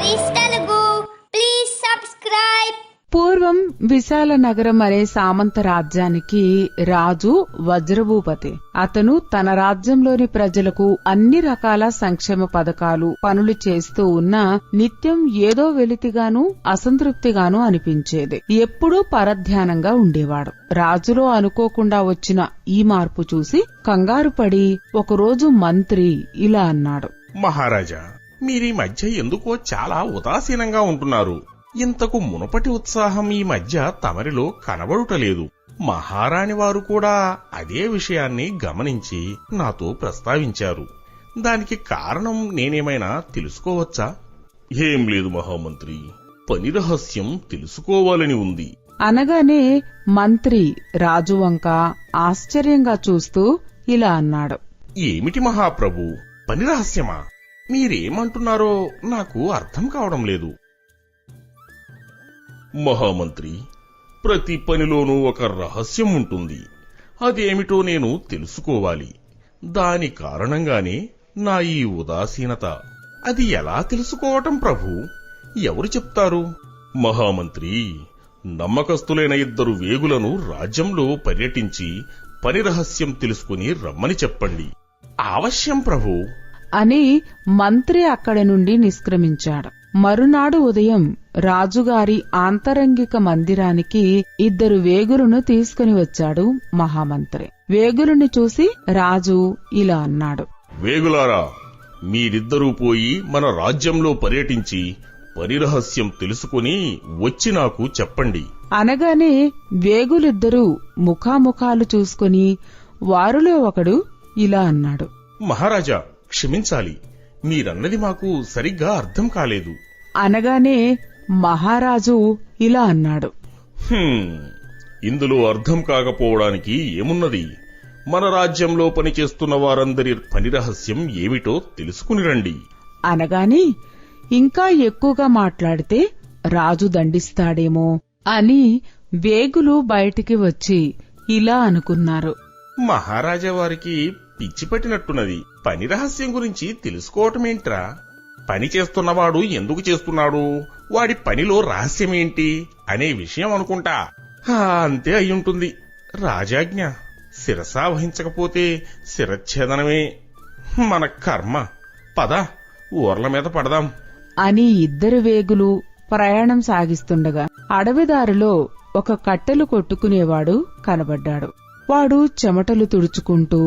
Harish Telugu. Please subscribe. పూర్వం విశాల నగరం అనే సామంత రాజ్యానికి రాజు వజ్రభూపతి. అతను తన రాజ్యంలోని ప్రజలకు అన్ని రకాల సంక్షేమ పథకాలు పనులు చేస్తూ ఉన్నా నిత్యం ఏదో వెలితిగాను అసంతృప్తిగాను అనిపించేది. ఎప్పుడూ పరధ్యానంగా ఉండేవాడు. రాజులో అనుకోకుండా వచ్చిన ఈ మార్పు చూసి కంగారు పడి ఒకరోజు మంత్రి ఇలా అన్నాడు. మహారాజా, మీరీ మధ్య ఎందుకో చాలా ఉదాసీనంగా ఉంటున్నారు. ఇంతకు మునుపటి ఉత్సాహం ఈ మధ్య తమరిలో కనబడుటలేదు. మహారాణి వారు కూడా అదే విషయాన్ని గమనించి నాతో ప్రస్తావించారు. దానికి కారణం నేనేమైనా తెలుసుకోవచ్చా? ఏం లేదు మహామంత్రి, పని రహస్యం తెలుసుకోవాలని ఉంది అనగానే మంత్రి రాజు వంక ఆశ్చర్యంగా చూస్తూ ఇలా అన్నాడు. ఏమిటి మహాప్రభు, పని రహస్యమా? మీరేమంటున్నారో నాకు అర్థం కావడం లేదు. మహామంత్రి, ప్రతి పనిలోనూ ఒక రహస్యం ఉంటుంది. అదేమిటో నేను తెలుసుకోవాలి. దాని కారణంగానే నా ఈ ఉదాసీనత. అది ఎలా తెలుసుకోవటం ప్రభు? ఎవరు చెప్తారు? మహామంత్రి, నమ్మకస్తులైన 2 వేగులను రాజ్యంలో పర్యటించి పని రహస్యం తెలుసుకుని రమ్మని చెప్పండి. అవశ్యం ప్రభు అని మంత్రి అక్కడి నుండి నిష్క్రమించాడు. మరునాడు ఉదయం రాజుగారి ఆంతరంగిక మందిరానికి 2 వేగులను తీసుకుని వచ్చాడు మహామంత్రి. వేగులని చూసి రాజు ఇలా అన్నాడు. వేగులారా, మీరిద్దరూ పోయి మన రాజ్యంలో పర్యటించి పని రహస్యం తెలుసుకుని వచ్చి నాకు చెప్పండి అనగానే వేగులిద్దరూ ముఖాముఖాలు చూసుకుని వారిలో ఒకడు ఇలా అన్నాడు. మహారాజా, క్షమించాలి, మీరన్నది మాకు సరిగ్గా అర్థం కాలేదు అనగానే మహారాజు ఇలా అన్నాడు. ఇందులో అర్థం కాకపోవడానికి ఏమున్నది? మన రాజ్యంలో పనిచేస్తున్న వారందరి పని రహస్యం ఏమిటో తెలుసుకుని రండి అనగాని ఇంకా ఎక్కువగా మాట్లాడితే రాజు దండిస్తాడేమో అని వేగులు బయటికి వచ్చి ఇలా అనుకున్నారు. మహారాజా వారికి పిచ్చి పట్టినట్టున్నది. పని రహస్యం గురించి తెలుసుకోవటమేంట్రా? పని చేస్తున్నవాడు ఎందుకు చేస్తున్నాడు, వాడి పనిలో రహస్యమేంటి అనే విషయం అనుకుంటా. అంతే అయ్యుంటుంది. రాజాజ్ఞ శిరసా వహించకపోతే శిరచ్ఛేదనమే మన కర్మ. పద, ఊర్ల మీద పడదాం అని 2 వేగులు ప్రయాణం సాగిస్తుండగా అడవిదారిలో ఒక కట్టెలు కొట్టుకునేవాడు కనబడ్డాడు. వాడు చెమటలు తుడుచుకుంటూ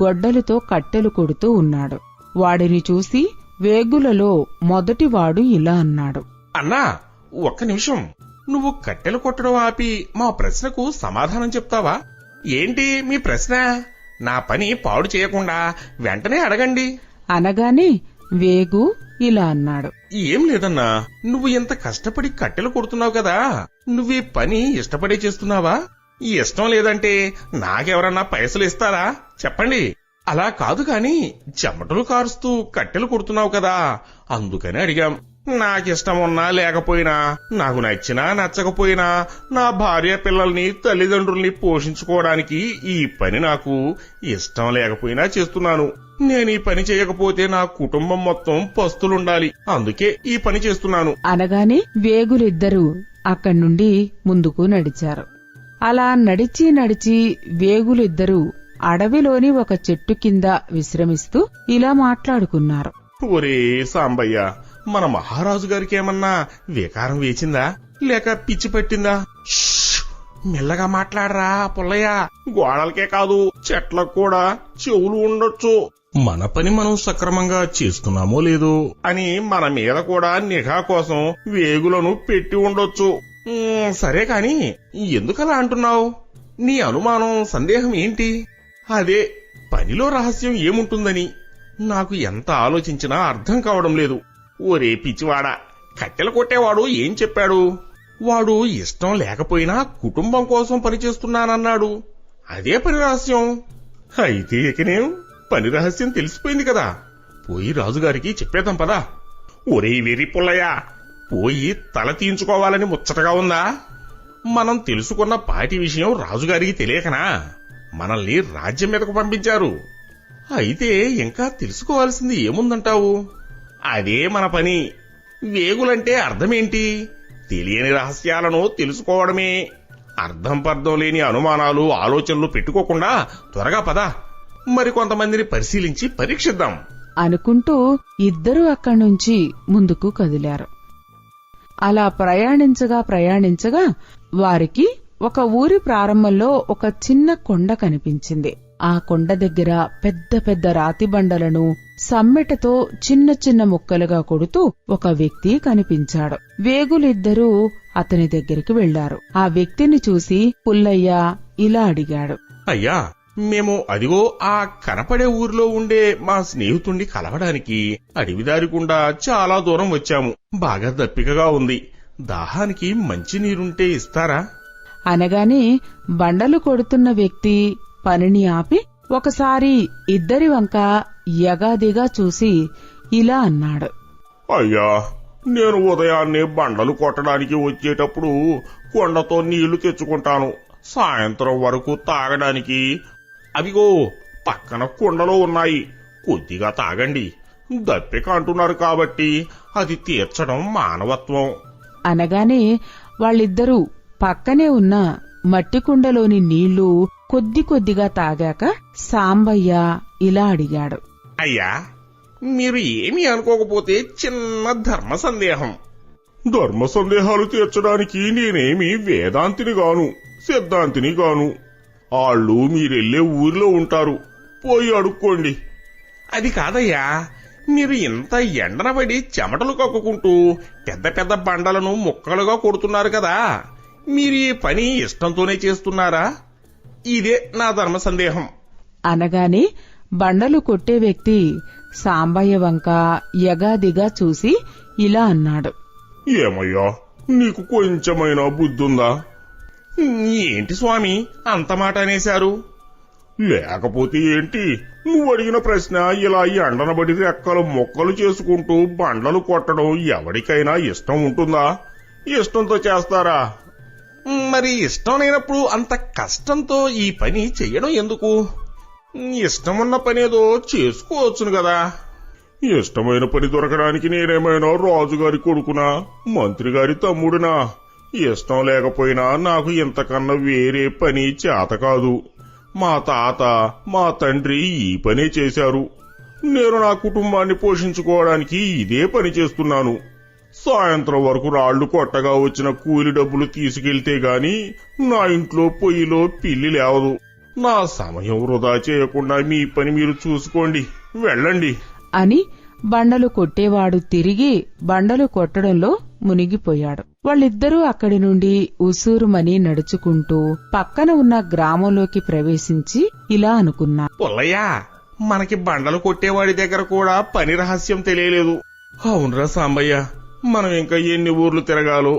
గొడ్డలితో కట్టెలు కొడుతూ ఉన్నాడు. వాడిని చూసి వేగులలో మొదటివాడు ఇలా అన్నాడు. అన్నా, ఒక్క నిమిషం. నువ్వు కట్టెలు కొట్టడం ఆపి మా ప్రశ్నకు సమాధానం చెప్తావా? ఏంటి మీ ప్రశ్న? నా పని పాడు చేయకుండా వెంటనే అడగండి అనగానే వేగు ఇలా అన్నాడు. ఏం లేదన్నా, నువ్వు ఇంత కష్టపడి కట్టెలు కొడుతున్నావు కదా, నువ్వీ పని ఇష్టపడే చేస్తున్నావా? ఇష్టం లేదంటే నాకెవరన్నా పైసలు ఇస్తారా చెప్పండి. అలా కాదు కాని చెమటలు కారుస్తూ కట్టెలు కొడుతున్నావు కదా, అందుకని అడిగాం. నాకిష్టం ఉన్నా లేకపోయినా, నాకు నచ్చినా నచ్చకపోయినా నా భార్య పిల్లల్ని తల్లిదండ్రుల్ని పోషించుకోవడానికి ఈ పని నాకు ఇష్టం లేకపోయినా చేస్తున్నాను. నేను ఈ పని చేయకపోతే నా కుటుంబం మొత్తం పస్తులుండాలి, అందుకే ఈ పని చేస్తున్నాను అనగానే వేగులిద్దరూ అక్కడి నుండి ముందుకు నడిచారు. అలా నడిచి నడిచి వేగులిద్దరూ అడవిలోని ఒక చెట్టు కింద విశ్రమిస్తూ ఇలా మాట్లాడుకున్నారు. ఒరే సాంబయ్య, మన మహారాజు గారికి ఏమన్నా వికారం వేచిందా లేక పిచ్చి పట్టిందా? మెల్లగా మాట్లాడరా పుల్లయ్య, గోడలకే కాదు చెట్లకు కూడా చెవులు ఉండొచ్చు. మన పని మనం సక్రమంగా చేస్తున్నామో లేదో అని మన మీద కూడా నిఘా కోసం వేగులను పెట్టి ఉండొచ్చు. సరే కాని ఎందుకలా అంటున్నావు? నీ అనుమానం సందేహం ఏంటి? అదే పనిలో రహస్యం ఏముంటుందని నాకు ఎంత ఆలోచించినా అర్థం కావడం లేదు. ఒరే పిచ్చివాడా, కట్టెలు కొట్టేవాడు ఏం చెప్పాడు? వాడు ఇష్టం లేకపోయినా కుటుంబం కోసం పనిచేస్తున్నానన్నాడు. అదే పని రహస్యం. అయితే ఇకనేం పని రహస్యం తెలిసిపోయింది కదా, పోయి రాజుగారికి చెప్పేద్దాం పదా. ఒరే వెర్రి పుల్లయ్య, పోయి తల తీయించుకోవాలని ముచ్చటగా ఉందా? మనం తెలుసుకున్న పాటి విషయం రాజుగారికి తెలియకనా మనల్ని రాజ్యం మీదకు పంపించారు. అయితే ఇంకా తెలుసుకోవాల్సింది ఏముందంటావు? అదే మన పని. వేగులంటే అర్థమేంటి? తెలియని రహస్యాలను తెలుసుకోవడమే. అర్థం పర్థం లేని అనుమానాలు ఆలోచనలు పెట్టుకోకుండా త్వరగా పద, మరికొంతమందిని పరిశీలించి పరీక్షిద్దాం అనుకుంటూ ఇద్దరూ అక్కడ్నుంచి ముందుకు కదిలారు. అలా ప్రయాణించగా వారికి ఒక ఊరి ప్రారంభంలో ఒక చిన్న కొండ కనిపించింది. ఆ కొండ దగ్గర పెద్ద పెద్ద రాతి బండలను సమ్మెటతో చిన్న చిన్న ముక్కలుగా కొడుతూ ఒక వ్యక్తి కనిపించాడు. వేగులిద్దరూ అతని దగ్గరికి వెళ్లారు. ఆ వ్యక్తిని చూసి పుల్లయ్య ఇలా అడిగాడు. అయ్యా, మేము అదిగో ఆ కనపడే ఊరిలో ఉండే మా స్నేహితుణ్ణి కలవడానికి అడవిదారి గుండా చాలా దూరం వచ్చాము. బాగా దప్పికగా ఉంది. దాహానికి మంచినీరుంటే ఇస్తారా? అనగానే బండలు కొడుతున్న వ్యక్తి పనిని ఆపి ఒకసారి ఇద్దరి వంక యగాదిగా చూసి ఇలా అన్నాడు. అయ్యా, నేను ఉదయాన్నే బండలు కొట్టడానికి వచ్చేటప్పుడు కొండతో నీళ్లు తెచ్చుకుంటాను. సాయంత్రం వరకు తాగడానికి అవిగో పక్కన కుండలో ఉన్నాయి. కొద్దిగా తాగండి. దప్పిక అంటున్నారు కాబట్టి అది తీర్చడం మానవత్వం అనగానే వాళ్ళిద్దరూ పక్కనే ఉన్న మట్టి కుండలోని నీళ్లు కొద్ది కొద్దిగా తాగాక సాంబయ్య ఇలా అడిగాడు. అయ్యా, మీరు ఏమీ అనుకోకపోతే చిన్న ధర్మ సందేహం. ధర్మ సందేహాలు తీర్చడానికి నేనేమి వేదాంతిని గాను, సిద్ధాంతిని గాను. ఆళ్ళు మీరెళ్లే ఊరిలో ఉంటారు, పోయి అడుక్కోండి. అది కాదయ్యా, మీరు ఇంత ఎండనబడి చెమటలు కక్కుకుంటూ పెద్ద పెద్ద బండలను ముక్కలుగా కొడుతున్నారు కదా, మీరు ఈ పని ఇష్టంతోనే చేస్తున్నారా? ఇదే నా ధర్మ సందేహం అనగానే బండలు కొట్టే వ్యక్తి సాంబయ్య వంక యగాదిగా చూసి ఇలా అన్నాడు. ఏమయ్యా, నీకు కొంచెమైనా బుద్ధుందా? ఏంటి స్వామి అంత మాట అనేశారు? లేకపోతే ఏంటి, నువ్వు అడిగిన ప్రశ్న ఇలా ఎండనబడి రెక్కలు మొక్కలు చేసుకుంటూ బండలు కొట్టడం ఎవరికైనా ఇష్టం ఉంటుందా? ఇష్టంతో చేస్తారా? మరి ఇష్టం లేనప్పుడు అంత కష్టంతో ఈ పని చెయ్యడం ఎందుకు? ఇష్టమున్న పనేదో చేసుకోవచ్చును కదా. ఇష్టమైన పని దొరకడానికి నేనేమైనా రాజుగారి కొడుకునా, మంత్రి గారి తమ్ముడునా? ఇష్టం లేకపోయినా నాకు ఇంతకన్నా వేరే పని చేత కాదు. మా తాత, మా తండ్రి ఈ పనే చేశారు. నేను నా కుటుంబాన్ని పోషించుకోవడానికి ఇదే పని చేస్తున్నాను. సాయంత్రం వరకు రాళ్లు కొట్టగా వచ్చిన కూలి డబ్బులు తీసుకెళ్తే గాని నా ఇంట్లో పొయ్యిలో పిల్లి లేవదు. నా సమయం వృధా చేయకుండా మీ పని మీరు చూసుకోండి, వెళ్ళండి అని బండలు కొట్టేవాడు తిరిగి బండలు కొట్టడంలో మునిగిపోయాడు. వాళ్ళిద్దరూ అక్కడి నుండి ఉసూరుమని నడుచుకుంటూ పక్కన ఉన్న గ్రామంలోకి ప్రవేశించి ఇలా అనుకున్నారు. పుల్లయ్యా, మనకి బండలు కొట్టేవాడి దగ్గర కూడా పని రహస్యం తెలియలేదు. అవునరా సాంబయ్య, మనం ఇంకా ఎన్ని ఊర్లు తిరగాలో,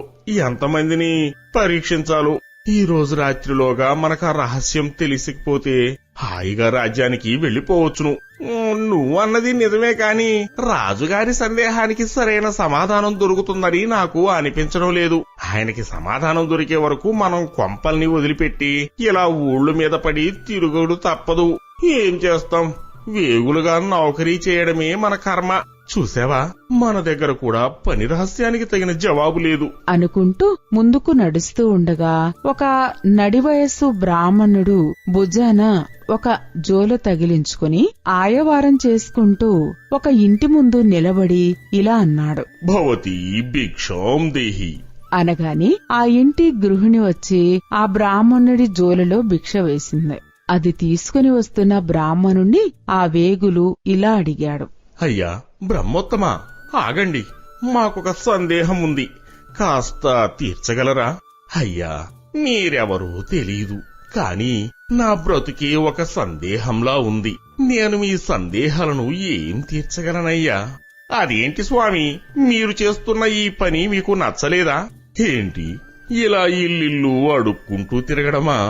ఎంతమందిని పరీక్షించాలో. ఈ రోజు రాత్రిలోగా మనకు ఆ రహస్యం తెలిసిపోతే హాయిగా రాజ్యానికి వెళ్లిపోవచ్చును. నువ్వు అన్నది నిజమే కాని రాజుగారి సందేహానికి సరైన సమాధానం దొరుకుతుందని నాకు అనిపించడం లేదు. ఆయనకి సమాధానం దొరికే వరకు మనం కొంపల్ని వదిలిపెట్టి ఇలా ఊళ్ల మీద పడి తిరుగుడు తప్పదు. ఏం చేస్తాం, వేగులుగా నౌకరీ చేయడమే మన కర్మ. చూసావా, మన దగ్గర కూడా పని రహస్యానికి తగిన జవాబు లేదు అనుకుంటూ ముందుకు నడుస్తూ ఉండగా ఒక నడివయస్సు బ్రాహ్మణుడు భుజాన ఒక జోలు తగిలించుకుని ఆయవారం చేసుకుంటూ ఒక ఇంటి ముందు నిలబడి ఇలా అన్నాడు. భవతి భిక్షాం దేహి అనగాని ఆ ఇంటి గృహిణి వచ్చి ఆ బ్రాహ్మణుడి జోలులో భిక్ష వేసింది. అది తీసుకుని వస్తున్న బ్రాహ్మణుణ్ణి ఆ వేగులు ఇలా అడిగాడు. అయ్యా బ్రహ్మోత్తమా, ఆగండి, మాకొక సందేహం ఉంది, కాస్త తీర్చగలరా? అయ్యా, మీరెవరో తెలీదు, కాని నా బ్రతుకే ఒక సందేహంలా ఉంది. నేను మీ సందేహాలను ఏం తీర్చగలనయ్యా? అదేంటి స్వామి, మీరు చేస్తున్న ఈ పని మీకు నచ్చలేదా? ఏంటి ఇలా ఇల్లిల్లు అడుక్కుంటూ తిరగడమా?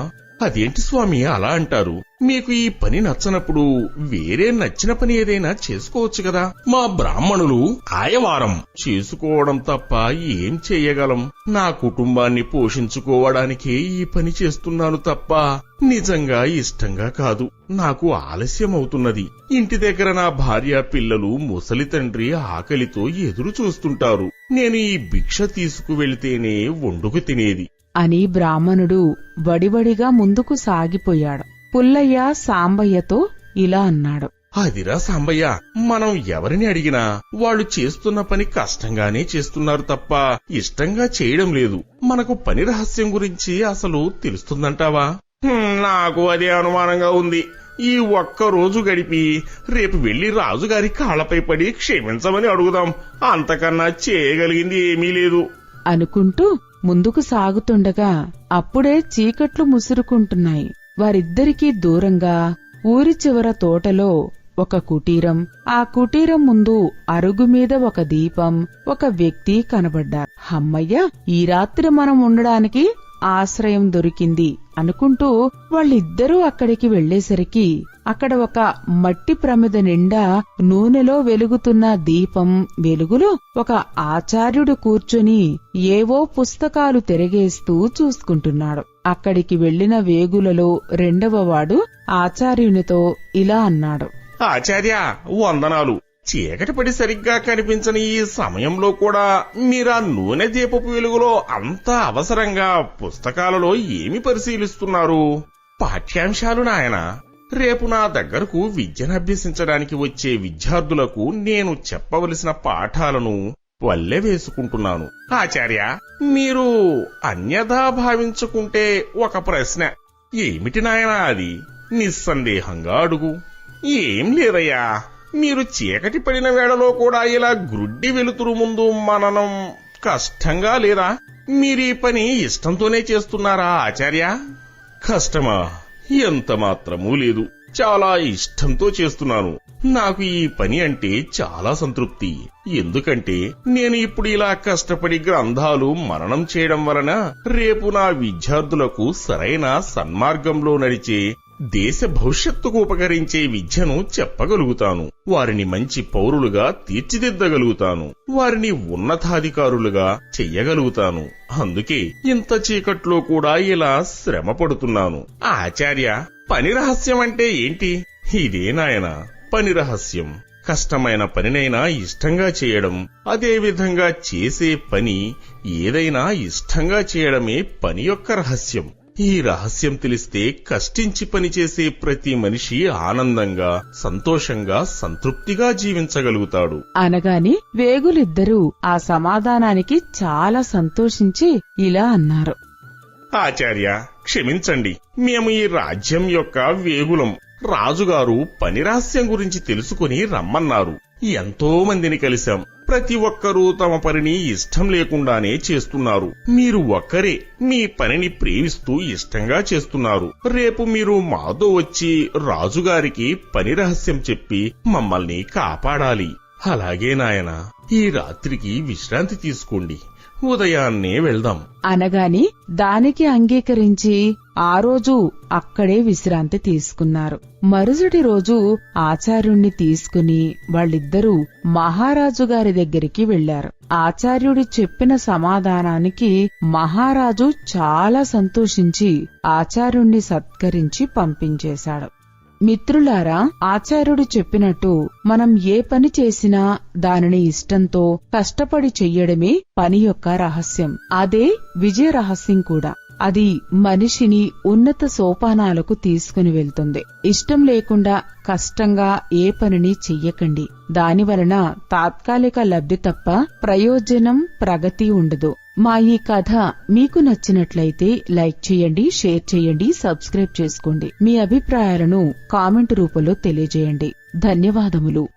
అదేంటి స్వామి అలా అంటారు? మీకు ఈ పని నచ్చనప్పుడు వేరే నచ్చిన పని ఏదైనా చేసుకోవచ్చు కదా. మా బ్రాహ్మణులు ఆయవారం చేసుకోవడం తప్ప ఏం చెయ్యగలం? నా కుటుంబాన్ని పోషించుకోవడానికే ఈ పని చేస్తున్నాను తప్ప నిజంగా ఇష్టంగా కాదు. నాకు ఆలస్యం అవుతున్నది. ఇంటి దగ్గర నా భార్య పిల్లలు ముసలి తండ్రి ఆకలితో ఎదురు చూస్తుంటారు. నేను ఈ భిక్ష తీసుకువెళితేనే వండుకు తినేది అని బ్రాహ్మణుడు వడివడిగా ముందుకు సాగిపోయాడు. పుల్లయ్య సాంబయ్యతో ఇలా అన్నాడు. అదిరా సాంబయ్య, మనం ఎవరిని అడిగినా వాళ్ళు చేస్తున్న పని కష్టంగానే చేస్తున్నారు తప్ప ఇష్టంగా చేయడం లేదు. మనకు పని రహస్యం గురించి అసలు తెలుస్తుందంటావా? నాకు అదే అనుమానంగా ఉంది. ఈ ఒక్క రోజు గడిపి రేపు వెళ్లి రాజుగారి కాళ్లపై పడి క్షమించమని అడుగుదాం. అంతకన్నా చేయగలిగింది ఏమీ లేదు అనుకుంటూ ముందుకు సాగుతుండగా అప్పుడే చీకట్లు ముసురుకుంటున్నాయి. వారిద్దరికీ దూరంగా ఊరి చివర తోటలో ఒక కుటీరం, ఆ కుటీరం ముందు అరుగు మీద ఒక దీపం, ఒక వ్యక్తి కనబడ్డారు. హమ్మయ్య, ఈ రాత్రి మనం ఉండడానికి ఆశ్రయం దొరికింది అనుకుంటూ వాళ్ళిద్దరూ అక్కడికి వెళ్లేసరికి అక్కడ ఒక మట్టి ప్రమిద నిండా నూనెలో వెలుగుతున్న దీపం వెలుగులో ఒక ఆచార్యుడు కూర్చుని ఏవో పుస్తకాలు తిరగేస్తూ చూసుకుంటున్నాడు. అక్కడికి వెళ్లిన వేగులలో రెండవవాడు ఆచార్యునితో ఇలా అన్నాడు. ఆచార్య, వందనాలు. చీకటి పడి సరిగ్గా కనిపించని ఈ సమయంలో కూడా మీరా నూనె దీపపు వెలుగులో అంత అవసరంగా పుస్తకాలలో ఏమి పరిశీలిస్తున్నారు? పాఠ్యాంశాలు నాయనా. రేపు నా దగ్గరకు విద్యనభ్యసించడానికి వచ్చే విద్యార్థులకు నేను చెప్పవలసిన పాఠాలను వల్లె వేసుకుంటున్నాను. ఆచార్య, మీరు అన్యథా భావించుకుంటే ఒక ప్రశ్న. ఏమిటి నాయనా అది? నిస్సందేహంగా అడుగు. ఏం లేదయ్యా, మీరు చీకటి పడిన వేళలో కూడా ఇలా గ్రుడ్డి వెలుతురు ముందు మననం కష్టంగా లేదా? మీరీ పని ఇష్టంతోనే చేస్తున్నారా ఆచార్య? కష్టమా? ఎంత మాత్రమూ లేదు. చాలా ఇష్టంతో చేస్తున్నాను. నాకు ఈ పని అంటే చాలా సంతృప్తి. ఎందుకంటే నేను ఇప్పుడు ఇలా కష్టపడి గ్రంథాలు మననం చేయడం వలన రేపు నా విద్యార్థులకు సరైన సన్మార్గంలో నడిచే దేశ భవిష్యత్తుకు ఉపకరించే విద్యను చెప్పగలుగుతాను. వారిని మంచి పౌరులుగా తీర్చిదిద్దగలుగుతాను. వారిని ఉన్నతాధికారులుగా చెయ్యగలుగుతాను. అందుకే ఇంత చీకట్లో కూడా ఇలా శ్రమ పడుతున్నాను. ఆచార్య, పని రహస్యం అంటే ఏంటి? ఇదే నాయనా పని రహస్యం. కష్టమైన పనినైనా ఇష్టంగా చేయడం, అదేవిధంగా చేసే పని ఏదైనా ఇష్టంగా చేయడమే పని యొక్క రహస్యం. ఈ రహస్యం తెలిస్తే కష్టించి పనిచేసే ప్రతి మనిషి ఆనందంగా, సంతోషంగా, సంతృప్తిగా జీవించగలుగుతాడు అనగాని వేగులిద్దరూ ఆ సమాధానానికి చాలా సంతోషించి ఇలా అన్నారు. ఆచార్య, క్షమించండి. మేము ఈ రాజ్యం యొక్క వేగులం. రాజుగారు పని రహస్యం గురించి తెలుసుకుని రమ్మన్నారు. ఎంతో మందిని కలిశాం. ప్రతి ఒక్కరూ తమ పనిని ఇష్టం లేకుండానే చేస్తున్నారు. మీరు ఒక్కరే మీ పనిని ప్రేమిస్తూ ఇష్టంగా చేస్తున్నారు. రేపు మీరు మాతో వచ్చి రాజుగారికి పని రహస్యం చెప్పి మమ్మల్ని కాపాడాలి. అలాగే నాయనా, ఈ రాత్రికి విశ్రాంతి తీసుకోండి. ఉదయాన్నే వెళ్దాం అనగాని దానికి అంగీకరించి ఆ రోజు అక్కడే విశ్రాంతి తీసుకున్నారు. మరుసటి రోజు ఆచార్యుణ్ణి తీసుకుని వాళ్ళిద్దరూ మహారాజు గారి దగ్గరికి వెళ్లారు. ఆచార్యుడు చెప్పిన సమాధానానికి మహారాజు చాలా సంతోషించి ఆచార్యుణ్ణి సత్కరించి పంపించేశాడు. మిత్రులారా, ఆచార్యుడు చెప్పినట్టు మనం ఏ పని చేసినా దానిని ఇష్టంతో కష్టపడి చెయ్యడమే పని యొక్క రహస్యం. అదే విజయ రహస్యం కూడా. అది మనిషిని ఉన్నత సోపానాలకు తీసుకుని వెళ్తుంది. ఇష్టం లేకుండా కష్టంగా ఏ పనిని చెయ్యకండి. దానివలన తాత్కాలిక లబ్ధి తప్ప ప్రయోజనం, ప్రగతి ఉండదు. మా ఈ కథ మీకు నచ్చినట్లయితే లైక్ చేయండి, షేర్ చేయండి, సబ్స్క్రైబ్ చేసుకోండి. మీ అభిప్రాయాలను కామెంట్ రూపంలో తెలియజేయండి. ధన్యవాదములు.